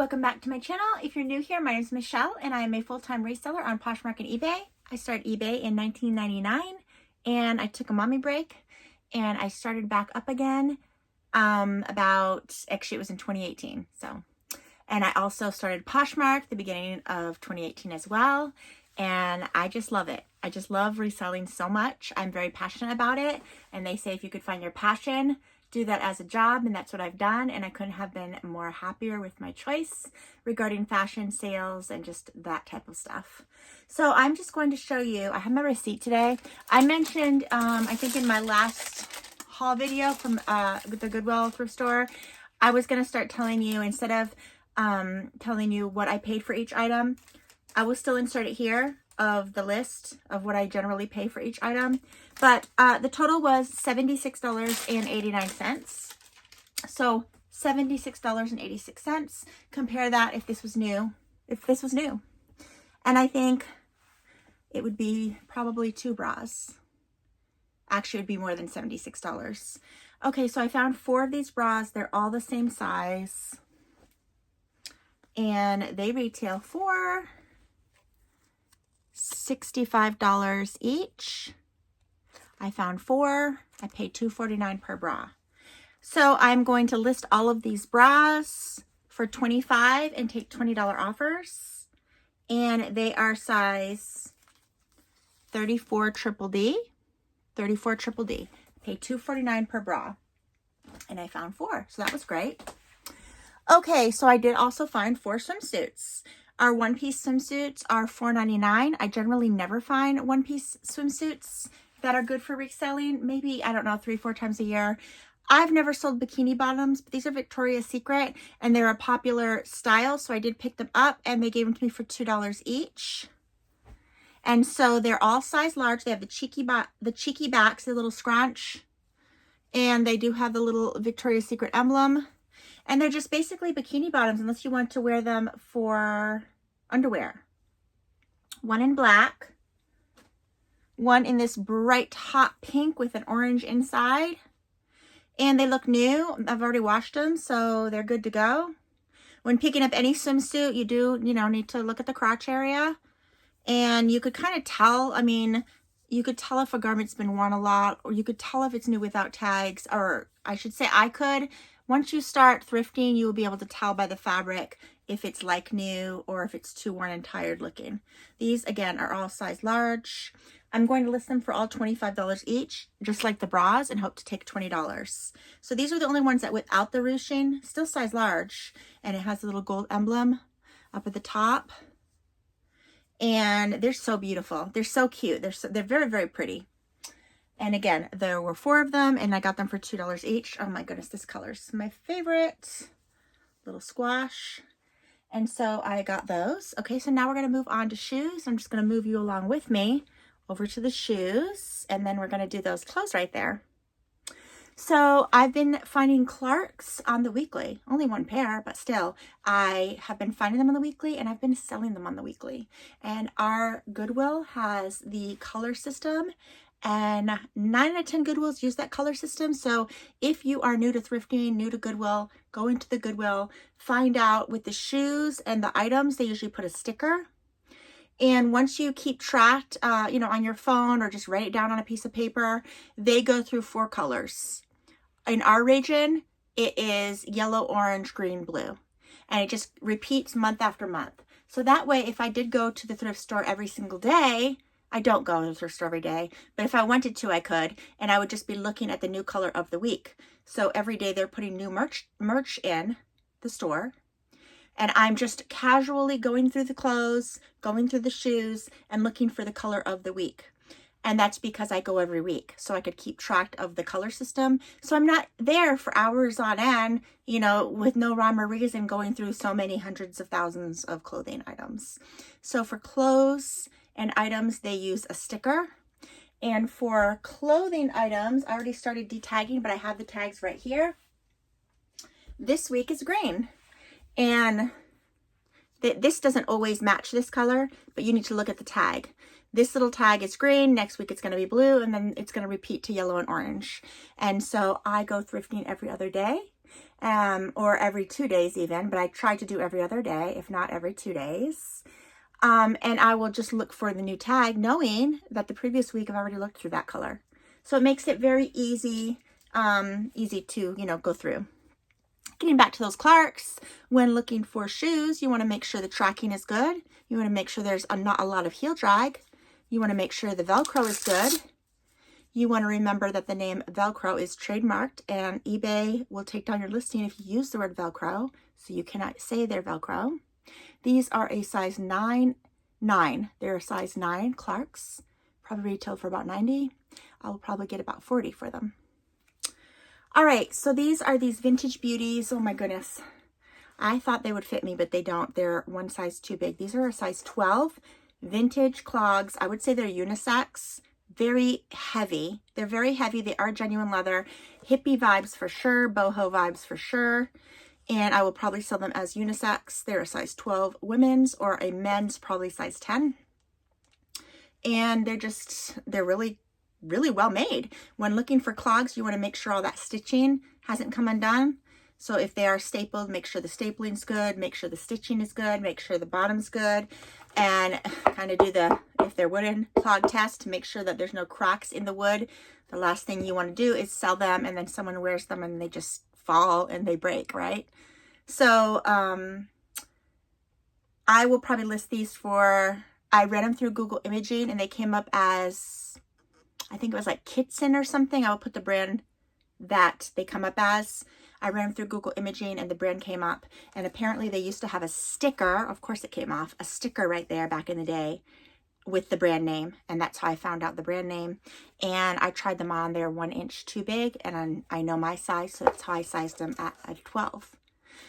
welcome back to my channel. If you're new here, my name is Michelle and I am a full-time reseller on Poshmark and eBay. I started eBay in 1999 and I took a mommy break and I started back up again actually it was in 2018. And I also started Poshmark the beginning of 2018 as well. And I just love it. I just love reselling so much. I'm very passionate about it. And they say if you could find your passion, do that as a job, and that's what I've done, and I couldn't have been more happier with my choice regarding fashion, sales, and just that type of stuff. So I'm just going to show you, I have my receipt today. I mentioned, I think in my last haul video from the Goodwill thrift store, I was going to start telling you, instead of telling you what I paid for each item, I will still insert it here of the list of what I generally pay for each item. But the total was $76.89. So $76.86. Compare that if this was new. And I think it would be probably 2 bras. Actually, it would be more than $76. Okay, so I found 4 of these bras. They're all the same size. And they retail for $65 each. I found 4. I paid $2.49 per bra. So I'm going to list all of these bras for $25 and take $20 offers. And they are size 34 triple D. 34 triple D. Paid $2.49 per bra. And I found 4. So that was great. Okay, so I did also find 4 swimsuits. Our one-piece swimsuits are $4.99. I generally never find one-piece swimsuits that are good for reselling. Maybe, I don't know, 3-4 times a year. I've never sold bikini bottoms, but these are Victoria's Secret, and they're a popular style, so I did pick them up, and they gave them to me for $2 each. And so they're all size large. They have the cheeky backs, the little scrunch, and they do have the little Victoria's Secret emblem. And they're just basically bikini bottoms unless you want to wear them for underwear. One in black. One in this bright hot pink with an orange inside. And they look new. I've already washed them, so they're good to go. When picking up any swimsuit, you do, need to look at the crotch area. And you could kind of tell, you could tell if a garment's been worn a lot, or you could tell if it's new without tags, or I should say I could. Once you start thrifting, you will be able to tell by the fabric if it's like new or if it's too worn and tired looking. These, again, are all size large. I'm going to list them for all $25 each, just like the bras, and hope to take $20. So these are the only ones that without the ruching, still size large, and it has a little gold emblem up at the top. And they're so beautiful. They're so cute. They're very, very pretty. And again, there were 4 of them, and I got them for $2 each. Oh my goodness, this color's my favorite. Little squash. And so I got those. Okay, so now we're going to move on to shoes. I'm just going to move you along with me over to the shoes, and then we're going to do those clothes right there. So I've been finding Clarks on the weekly. Only 1 pair, but still. I have been finding them on the weekly, and I've been selling them on the weekly. And our Goodwill has the color system, and 9 out of 10 Goodwills use that color system. So if you are new to thrifting, new to Goodwill, go into the Goodwill, find out with the shoes and the items, they usually put a sticker. And once you keep track, on your phone or just write it down on a piece of paper, they go through 4 colors. In our region, it is yellow, orange, green, blue. And it just repeats month after month. So that way, if I did go to the thrift store every single day, I don't go to the thrift store every day, but if I wanted to, I could, and I would just be looking at the new color of the week. So every day they're putting new merch in the store, and I'm just casually going through the clothes, going through the shoes, and looking for the color of the week. And that's because I go every week, so I could keep track of the color system. So I'm not there for hours on end, with no rhyme or reason going through so many hundreds of thousands of clothing items. So for clothes and items, they use a sticker. And for clothing items, I already started de-tagging, but I have the tags right here. This week is green. And this doesn't always match this color, but you need to look at the tag. This little tag is green, next week it's going to be blue, and then it's going to repeat to yellow and orange. And so I go thrifting every other day. or every 2 days even, but I try to do every other day, if not every 2 days. And I will just look for the new tag, knowing that the previous week I've already looked through that color. So it makes it very easy, easy to, go through. Getting back to those Clarks, when looking for shoes, you want to make sure the tracking is good. You want to make sure there's not a lot of heel drag. You want to make sure the Velcro is good. You want to remember that the name Velcro is trademarked, and eBay will take down your listing if you use the word Velcro, so you cannot say they're Velcro. These are a size 9. They're a size 9 Clarks. Probably retail for about $90. I'll probably get about $40 for them. All right, so these are these vintage beauties. Oh my goodness. I thought they would fit me, but they don't. They're one size too big. These are a size 12 vintage clogs. I would say they're unisex. Very heavy. They're very heavy. They are genuine leather. Hippie vibes for sure. Boho vibes for sure. And I will probably sell them as unisex. They're a size 12 women's, or a men's probably size 10. And they're really, really well made. When looking for clogs, you want to make sure all that stitching hasn't come undone. So if they are stapled, make sure the stapling's good, make sure the stitching is good, make sure the bottom's good, and kind of do the, if they're wooden, clog test to make sure that there's no cracks in the wood. The last thing you want to do is sell them and then someone wears them and they just fall and they break, right? So I will probably list these for, I read them through Google Imaging and they came up as, I think it was like Kitson or something. I will put the brand that they come up as. I ran them through Google Imaging and the brand came up, and apparently they used to have a sticker, of course it came off, a sticker right there back in the day with the brand name, and that's how I found out the brand name. And I tried them on. They're 1 inch too big, and I know my size, so that's how I sized them at a 12.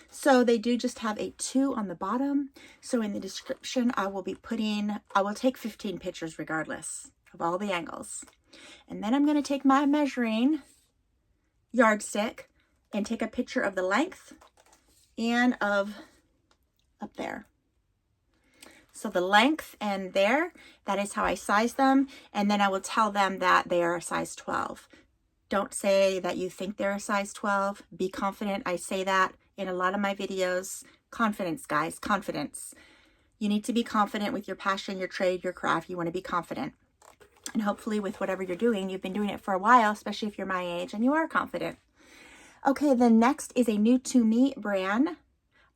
So they do just have a 2 on the bottom. So in the description, I will take 15 pictures regardless of all the angles. And then I'm going to take my measuring yardstick and take a picture of the length and of up there. So the length and there, that is how I size them. And then I will tell them that they are a size 12. Don't say that you think they're a size 12. Be confident. I say that in a lot of my videos. Confidence, guys, confidence. You need to be confident with your passion, your trade, your craft. You want to be confident. And hopefully with whatever you're doing, you've been doing it for a while, especially if you're my age and you are confident. Okay, the next is a new to me brand,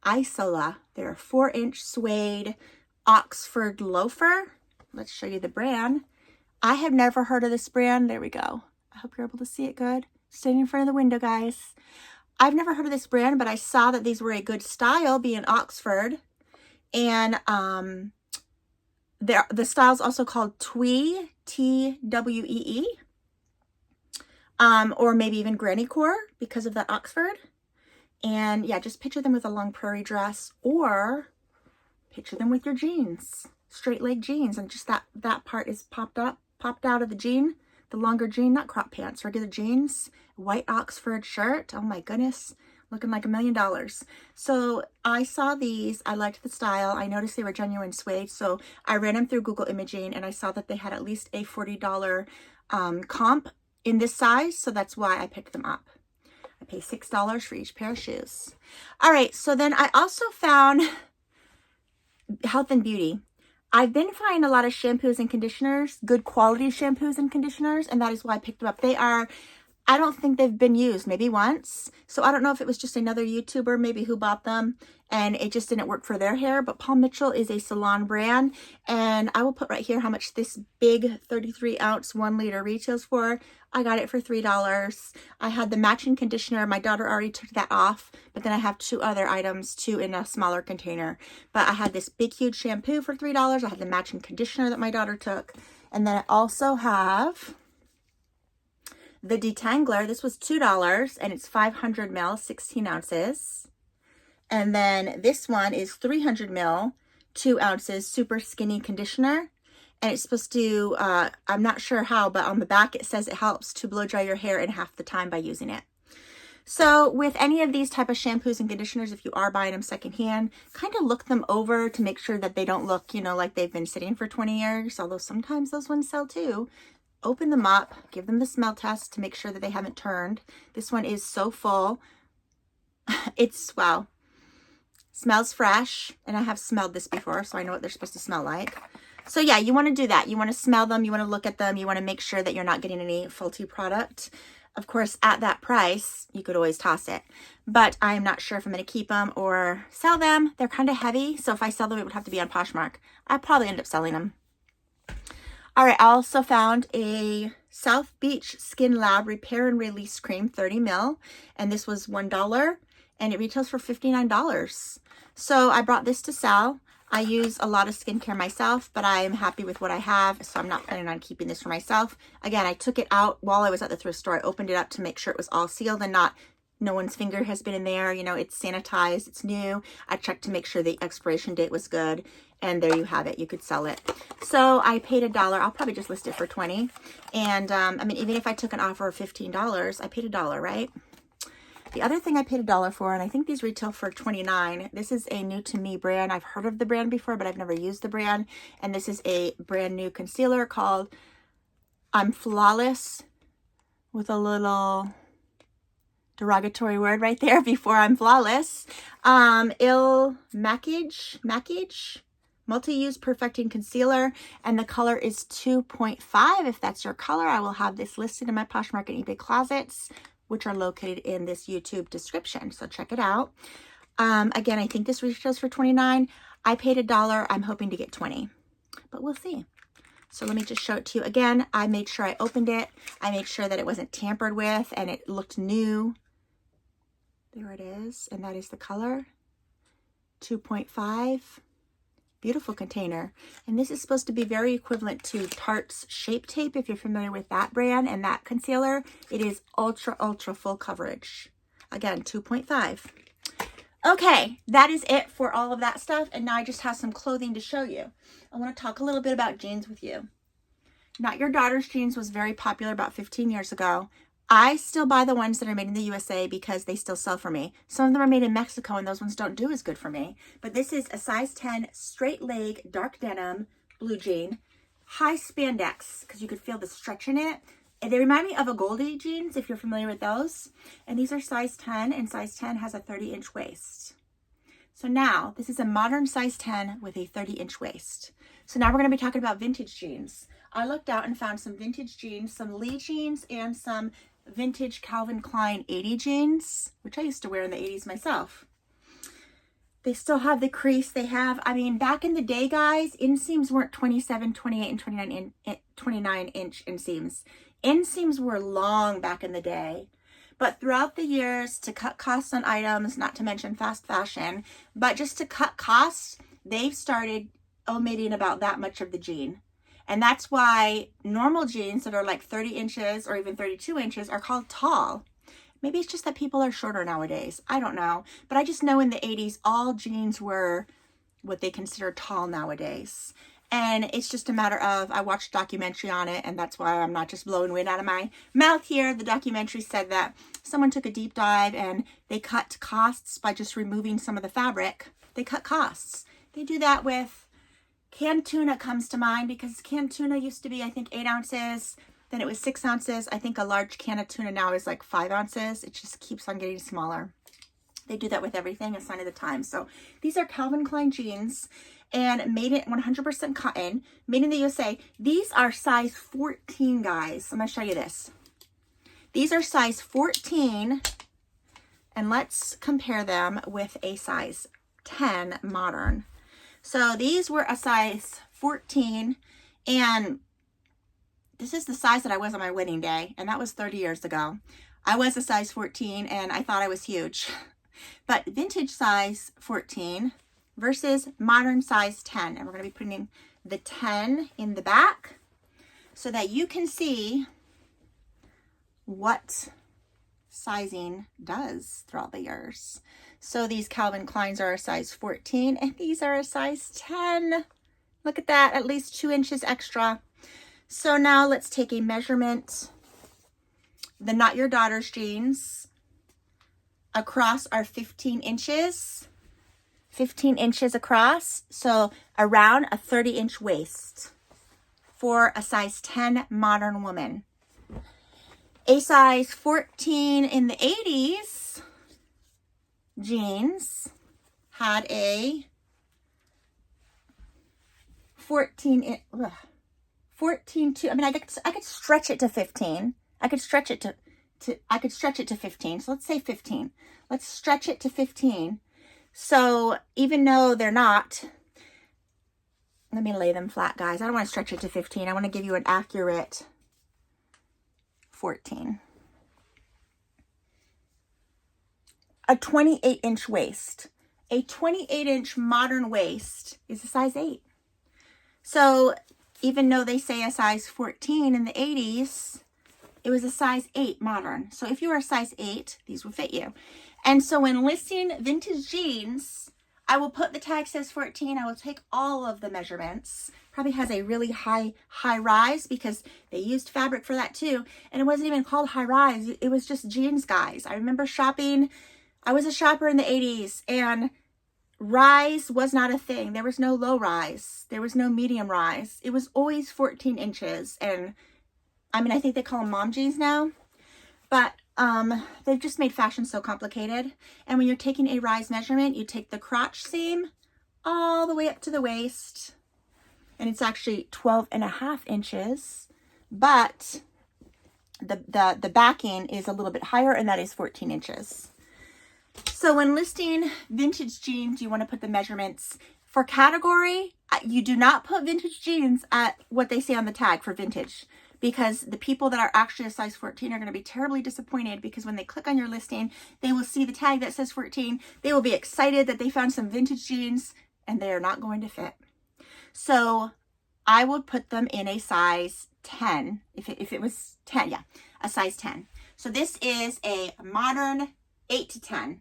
Isola. They're a 4 inch suede Oxford loafer. Let's show you the brand. I have never heard of this brand. There we go. I hope you're able to see it good. Standing in front of the window, guys. I've never heard of this brand, but I saw that these were a good style, being Oxford. And the style's also called Twee, T-W-E-E. Or maybe even granny core because of that Oxford. And yeah, just picture them with a long prairie dress, or picture them with your jeans, straight leg jeans, and just that part is popped out of the jean, the longer jean, not crop pants, regular jeans, white Oxford shirt. Oh my goodness, looking like $1 million. So I saw these, I liked the style. I noticed they were genuine suede, so I ran them through Google Imaging and I saw that they had at least a $40 comp in this size, so that's why I picked them up. I pay $6 for each pair of shoes. All right, so then I also found health and beauty. I've been finding a lot of shampoos and conditioners, good quality shampoos and conditioners, and that is why I picked them up. They are, I don't think they've been used, maybe once. So I don't know if it was just another YouTuber maybe who bought them and it just didn't work for their hair. But Paul Mitchell is a salon brand, and I will put right here how much this big 33 ounce 1 liter retails for. I got it for $3. I had the matching conditioner. My daughter already took that off, but then I have 2 other items, 2 in a smaller container. But I had this big, huge shampoo for $3. I had the matching conditioner that my daughter took. And then I also have the detangler. This was $2 and it's 500 ml, 16 ounces. And then this one is 300 ml, 2 ounces, super skinny conditioner. And it's supposed to, I'm not sure how, but on the back it says it helps to blow dry your hair in half the time by using it. So with any of these type of shampoos and conditioners, if you are buying them secondhand, kind of look them over to make sure that they don't look, like they've been sitting for 20 years, although sometimes those ones sell too. Open them up, give them the smell test to make sure that they haven't turned. This one is so full. It's, wow, smells fresh. And I have smelled this before, so I know what they're supposed to smell like. So yeah, you want to do that. You want to smell them. You want to look at them. You want to make sure that you're not getting any faulty product. Of course, at that price, you could always toss it. But I'm not sure if I'm going to keep them or sell them. They're kind of heavy. So if I sell them, it would have to be on Poshmark. I'd probably end up selling them. All right, I also found a South Beach Skin Lab Repair and Release Cream, 30 mil. And this was $1. And it retails for $59. So I brought this to sell. I use a lot of skincare myself, but I am happy with what I have, so I'm not planning on keeping this for myself. Again, I took it out while I was at the thrift store. I opened it up to make sure it was all sealed and no one's finger has been in there. You know, it's sanitized, it's new. I checked to make sure the expiration date was good, and there you have it. You could sell it. So I paid $1. I'll probably just list it for $20. And I mean, even if I took an offer of $15, I paid $1, right? The other thing I paid $1 for, and I think these retail for $29. This is a new to me brand. I've heard of the brand before, but I've never used the brand. And this is a brand new concealer called I'm Flawless, with a little derogatory word right there before I'm Flawless. Il Maquillage, multi-use perfecting concealer, and the color is 2.5. If that's your color, I will have this listed in my Poshmark and eBay closets, which are located in this YouTube description. So check it out. Again, I think this retails for $29. I paid $1. I'm hoping to get $20, but we'll see. So let me just show it to you again. I made sure I opened it. I made sure that it wasn't tampered with and it looked new. There it is. And that is the color, 2.5. Beautiful container. And this is supposed to be very equivalent to Tarte's Shape Tape, if you're familiar with that brand and that concealer. It is ultra, ultra full coverage. Again, 2.5. Okay, that is it for all of that stuff. And now I just have some clothing to show you. I want to talk a little bit about jeans with you. Not Your Daughter's jeans was very popular about 15 years ago. I still buy the ones that are made in the USA because they still sell for me. Some of them are made in Mexico and those ones don't do as good for me. But this is a size 10 straight leg dark denim blue jean, high spandex because you could feel the stretch in it. And they remind me of a Goldie jeans if you're familiar with those. And these are size 10 and size 10 has a 30-inch waist. So now this is a modern size 10 with a 30-inch waist. So now we're going to be talking about vintage jeans. I looked out and found some vintage jeans, some Lee jeans, and some vintage Calvin Klein 80 jeans, which I used to wear in the 80s myself. They still have the crease. They have, I mean, back in the day, guys, inseams weren't 27, 28, and 29-inch inseams. Inseams were long back in the day. But throughout the years, to cut costs on items, not to mention fast fashion, but just to cut costs, they've started omitting about that much of the jean. And that's why normal jeans that are like 30 inches or even 32 inches are called tall. Maybe it's just that people are shorter nowadays. I don't know. But I just know in the 80s, all jeans were what they consider tall nowadays. And it's just a matter of, I watched a documentary on it, and that's why I'm not just blowing wind out of my mouth here. The documentary said that someone took a deep dive and they cut costs by just removing some of the fabric. They cut costs. They do that with canned tuna comes to mind, because canned tuna used to be, I think, 8 ounces. Then it was 6 ounces. I think a large can of tuna now is like 5 ounces. It just keeps on getting smaller. They do that with everything, a sign of the times. So these are Calvin Klein jeans and made it 100% cotton, made in the USA. These are size 14, guys. I'm going to show you this. These are size 14, and let's compare them with a size 10 modern. So these were a size 14, and this is the size that I was on my wedding day, and that was 30 years ago. I was a size 14, and I thought I was huge. But vintage size 14 versus modern size 10. And we're going to be putting the 10 in the back so that you can see what sizing does throughout the years. So these Calvin Kleins are a size 14 and these are a size 10. Look at that, at least 2 inches extra. So now let's take a measurement. The Not Your Daughter's jeans across are 15 inches. 15 inches across, so around a 30-inch waist for a size 10 modern woman. A size 14 in the 80s jeans had a 14 to, I mean, I could stretch it to 15. I could stretch it to 15. So let's say 15. Let's stretch it to 15. So even though they're not, let me lay them flat, guys. I don't want to stretch it to 15. I want to give you an accurate 14. A 28-inch waist. A 28-inch modern waist is a size 8. So even though they say a size 14 in the 80s, it was a size 8 modern. So if you are a size 8, these will fit you. And so when listing vintage jeans, I will put the tag says 14. I will take all of the measurements. Probably has a really high rise because they used fabric for that too. And it wasn't even called high rise. It was just jeans, guys. I remember shopping. I was a shopper in the 80s and rise was not a thing. There was no low rise. There was no medium rise. It was always 14 inches. And I mean, I think they call them mom jeans now, but they've just made fashion so complicated. And when you're taking a rise measurement, you take the crotch seam all the way up to the waist, and it's actually 12.5 inches, but the backing is a little bit higher, and that is 14 inches. So when listing vintage jeans, you want to put the measurements. For category, you do not put vintage jeans at what they say on the tag for vintage, because the people that are actually a size 14 are going to be terribly disappointed, because when they click on your listing, they will see the tag that says 14. They will be excited that they found some vintage jeans, and they are not going to fit. So I would put them in a size 10. If it was 10, yeah, a size 10. So this is a modern 8 to 10.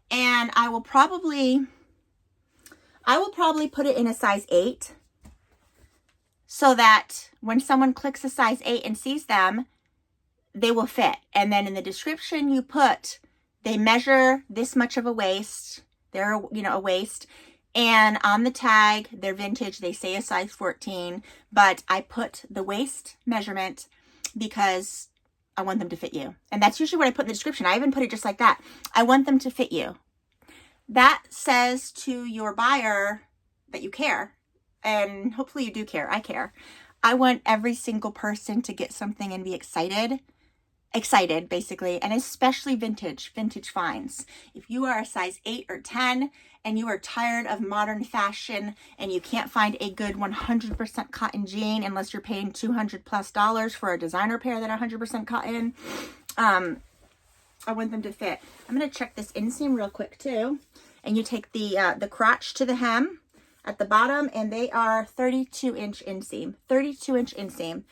And I will probably put it in a size 8 so that when someone clicks a size 8 and sees them, they will fit. And then in the description you put, they measure this much of a waist. They're, a waist. And on the tag, they're vintage. They say a size 14, but I put the waist measurement because I want them to fit you. And that's usually what I put in the description. I even put it just like that. I want them to fit you. That says to your buyer that you care. And hopefully you do care. I care. I want every single person to get something and be excited basically, and especially vintage finds. If you are a size 8 or 10 and you are tired of modern fashion and you can't find a good 100% cotton jean unless you're paying $200+ for a designer pair that are 100% cotton, I want them to fit. I'm going to check this inseam real quick too. And you take the crotch to the hem at the bottom, and they are 32-inch inseam. 32-inch inseam.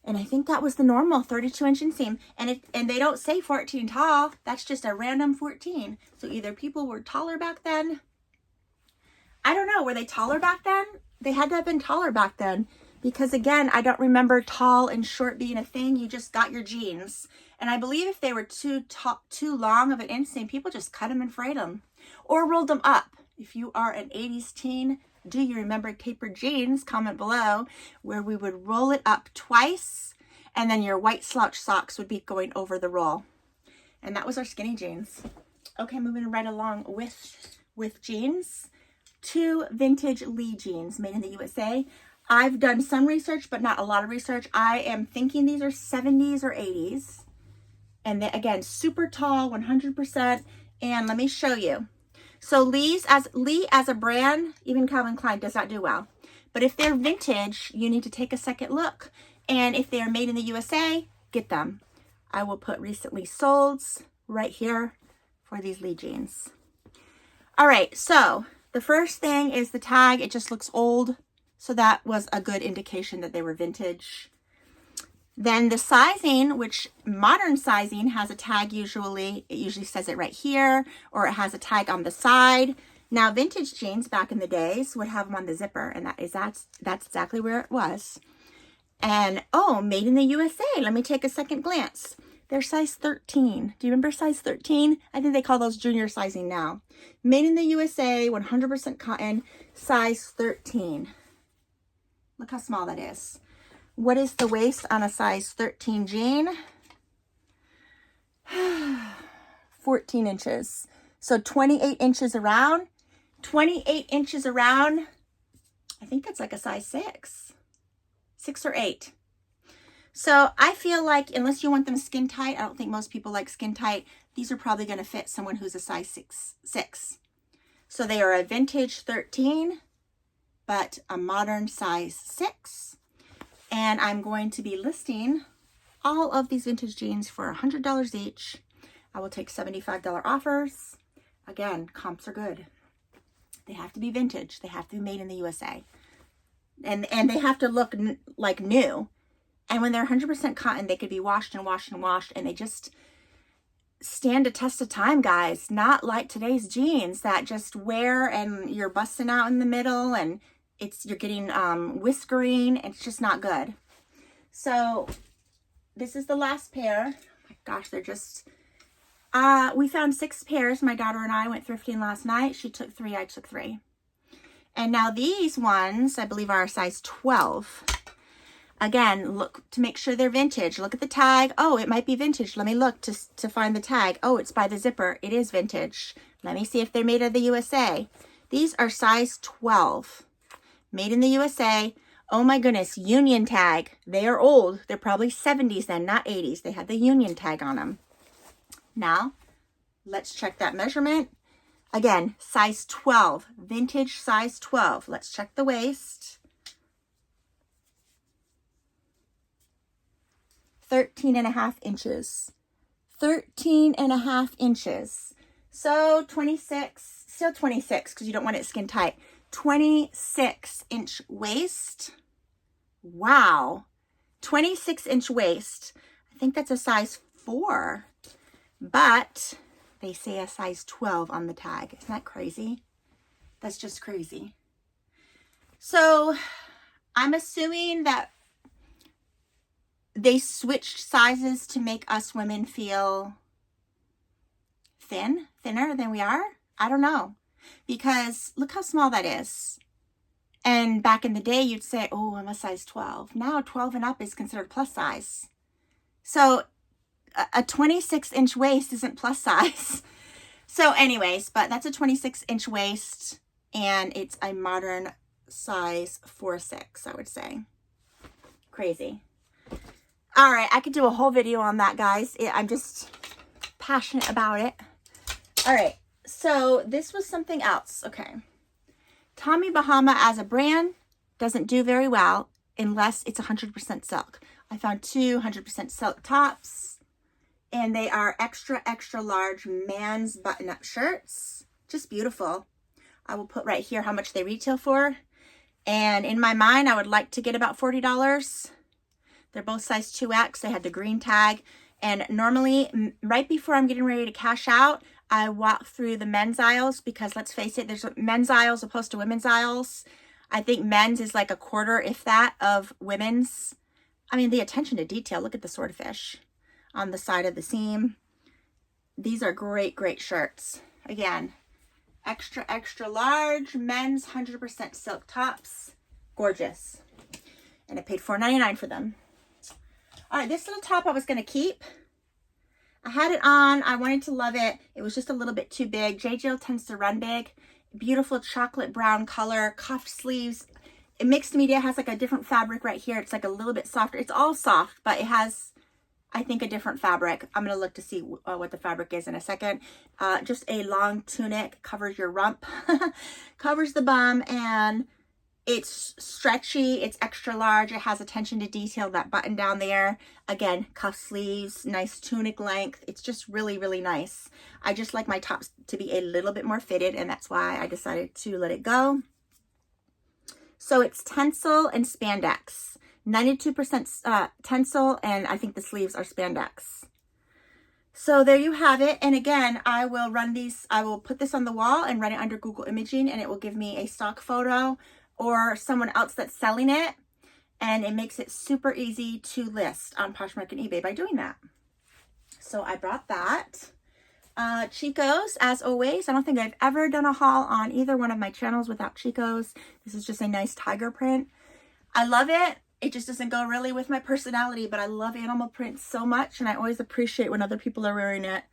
And I think that was the normal 32-inch inseam. And they don't say 14 tall. That's just a random 14. So either people were taller back then. I don't know. Were they taller back then? They had to have been taller back then. Because again, I don't remember tall and short being a thing. You just got your jeans. And I believe if they were too long of an inseam, people just cut them and frayed them. Or rolled them up. If you are an 80s teen, do you remember tapered jeans? Comment below, where we would roll it up twice and then your white slouch socks would be going over the roll. And that was our skinny jeans. Okay, moving right along with jeans. 2 vintage Lee jeans made in the USA. I've done some research, but not a lot of research. I am thinking these are 70s or 80s. And they, again, super tall, 100%. And let me show you. So Lee as a brand, even Calvin Klein does not do well. But if they're vintage, you need to take a second look. And if they are made in the USA, get them. I will put recently solds right here for these Lee jeans. All right, so the first thing is the tag. It just looks old. So that was a good indication that they were vintage. Then the sizing, which modern sizing has a tag usually. It usually says it right here, or it has a tag on the side. Now, vintage jeans back in the days would have them on the zipper, and that's exactly where it was. And, oh, made in the USA. Let me take a second glance. They're size 13. Do you remember size 13? I think they call those junior sizing now. Made in the USA, 100% cotton, size 13. Look how small that is. What is the waist on a size 13 jean? 14 inches. So 28 inches around. 28 inches around. I think that's like a size 6 or 8. So I feel like unless you want them skin tight, I don't think most people like skin tight. These are probably going to fit someone who's a size 6. So they are a vintage 13, but a modern size 6. And I'm going to be listing all of these vintage jeans for $100 each. I will take $75 offers. Again, comps are good. They have to be vintage. They have to be made in the USA. And they have to look like new. And when they're 100% cotton, they could be washed and washed and washed, and they just stand a test of time, guys. Not like today's jeans that just wear and you're busting out in the middle and you're getting whiskering. It's just not good. So this is the last pair. Oh my gosh, they're just... we found 6 pairs. My daughter and I went thrifting last night. She took 3, I took 3. And now these ones, I believe, are a size 12. Again, look to make sure they're vintage. Look at the tag. Oh, it might be vintage. Let me look to find the tag. Oh, it's by the zipper. It is vintage. Let me see if they're made of the USA. These are size 12. Made in the USA. Oh my goodness, union tag. They are old. They're probably 70s then, not 80s. They have the union tag on them. Now, let's check that measurement. Again, size 12. Vintage size 12. Let's check the waist. 13.5 inches. 13.5 inches. So 26, still 26 because you don't want it skin tight. 26-inch waist. Wow. 26-inch waist. I think that's a size 4. But they say a size 12 on the tag. Isn't that crazy? That's just crazy. So I'm assuming that they switched sizes to make us women feel thinner than we are. I don't know. Because look how small that is. And back in the day, you'd say, oh, I'm a size 12. Now 12 and up is considered plus size. So a 26-inch waist isn't plus size. So anyways, but that's a 26-inch waist. And it's a modern size 4-6, I would say. Crazy. All right, I could do a whole video on that, guys. I'm just passionate about it. All right, so this was something else. Okay. Tommy Bahama as a brand doesn't do very well unless it's 100% silk. I found 2 100% silk tops, and they are extra, extra large man's button-up shirts. Just beautiful. I will put right here how much they retail for. And in my mind, I would like to get about $40. They're both size 2X. They had the green tag. And normally, right before I'm getting ready to cash out, I walk through the men's aisles because, let's face it, there's men's aisles opposed to women's aisles. I think men's is like a quarter, if that, of women's. I mean, the attention to detail. Look at the swordfish on the side of the seam. These are great, great shirts. Again, extra, extra large men's 100% silk tops. Gorgeous. And I paid $4.99 for them. All right, this little top I was going to keep. I had it on. I wanted to love it. It was just a little bit too big. J. Jill tends to run big. Beautiful chocolate brown color, cuffed sleeves. Mixed media has like a different fabric right here. It's like a little bit softer. It's all soft, but it has, I think, a different fabric. I'm going to look to see what the fabric is in a second. Just a long tunic, covers your rump, covers the bum, and it's stretchy, it's extra large, it has attention to detail, that button down there. Again, cuff sleeves, nice tunic length. It's just really, really nice. I just like my tops to be a little bit more fitted, and that's why I decided to let it go. So it's tencel and spandex. 92% tencel, and I think the sleeves are spandex. So there you have it. And again, I will put this on the wall and run it under Google Imaging, and it will give me a stock photo or someone else that's selling it, and it makes it super easy to list on Poshmark and eBay by doing that. So I brought that. Chico's, as always. I don't think I've ever done a haul on either one of my channels without Chico's. This is just a nice tiger print. I love it. It just doesn't go really with my personality, but I love animal prints so much, and I always appreciate when other people are wearing it.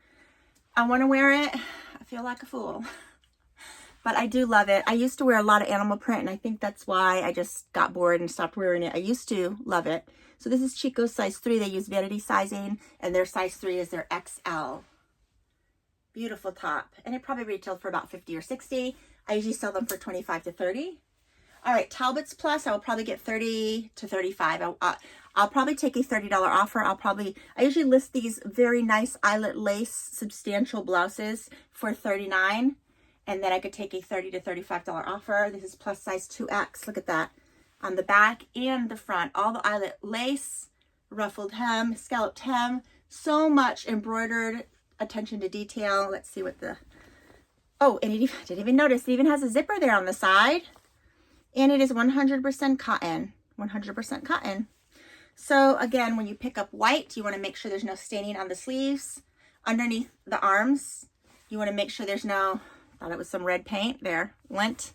I want to wear it. feel like a fool. But I do love it. I used to wear a lot of animal print, and I think that's why I just got bored and stopped wearing it. I used to love it. So this is Chico's size 3. They use vanity sizing, and their size 3 is their XL. Beautiful top. And it probably retailed for about 50 or 60. I usually sell them for 25 to 30. All right, Talbot's Plus, I will probably get 30 to 35. I'll probably take a $30 offer. I usually list these very nice eyelet lace substantial blouses for $39. And then I could take a $30 to $35 offer. This is plus size 2X. Look at that. On the back and the front, all the eyelet lace, ruffled hem, scalloped hem, so much embroidered, attention to detail. Let's see what the, oh, and I didn't even notice, it even has a zipper there on the side. And it is 100% cotton, 100% cotton. So again, when you pick up white, you want to make sure there's no staining on the sleeves. Underneath the arms, you want to make sure there's no, thought it was some red paint there, lint.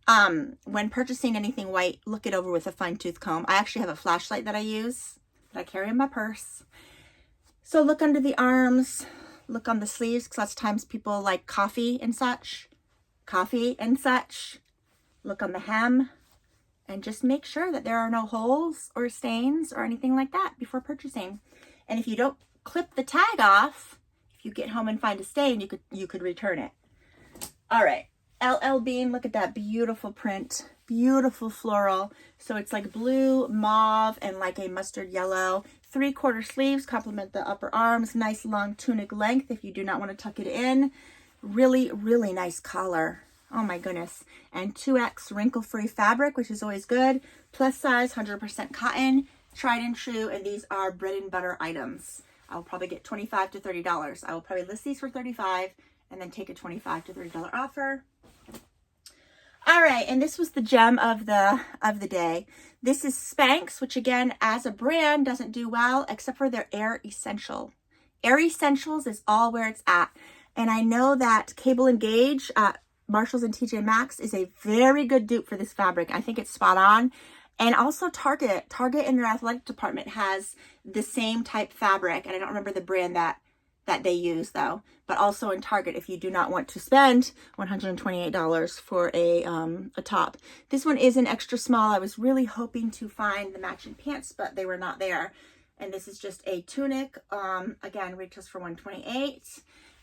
When purchasing anything white, look it over with a fine tooth comb. I actually have a flashlight that I use, that I carry in my purse. So look under the arms, look on the sleeves, because lots of times people like coffee and such. Look on the hem, and just make sure that there are no holes or stains or anything like that before purchasing. And if you don't clip the tag off, if you get home and find a stain, you could return it. All right, LL Bean, look at that beautiful print, beautiful floral. So it's like blue, mauve, and like a mustard yellow. 3/4 sleeves complement the upper arms. Nice long tunic length if you do not want to tuck it in. Really, really nice collar. Oh my goodness. And 2X wrinkle-free fabric, which is always good. Plus size, 100% cotton, tried and true, and these are bread and butter items. I'll probably get $25 to $30. I will probably list these for $35 and then take a $25 to $30 offer. All right, and this was the gem of the day. This is Spanx, which again, as a brand, doesn't do well except for their Air Essential. Air Essentials is all where it's at. And I know that Cable and Gauge at Marshalls and TJ Maxx is a very good dupe for this fabric. I think it's spot on. And also Target. Target in their athletic department has the same type fabric. And I don't remember the brand that they use though. But also in Target, if you do not want to spend $128 for a top. This one is an extra small. I was really hoping to find the matching pants, but they were not there. And this is just a tunic. Again, retails for $128.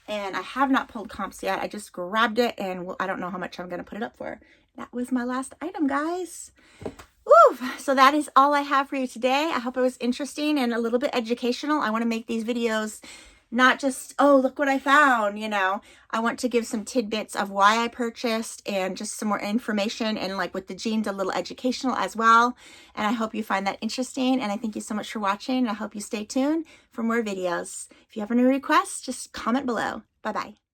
And I have not pulled comps yet. I just grabbed it, and I don't know how much I'm going to put it up for. That was my last item, guys. Woo! So that is all I have for you today. I hope it was interesting and a little bit educational. I want to make these videos not just, oh, look what I found, you know. I want to give some tidbits of why I purchased and just some more information, and like with the jeans, a little educational as well. And I hope you find that interesting. And I thank you so much for watching. I hope you stay tuned for more videos. If you have any requests, just comment below. Bye-bye.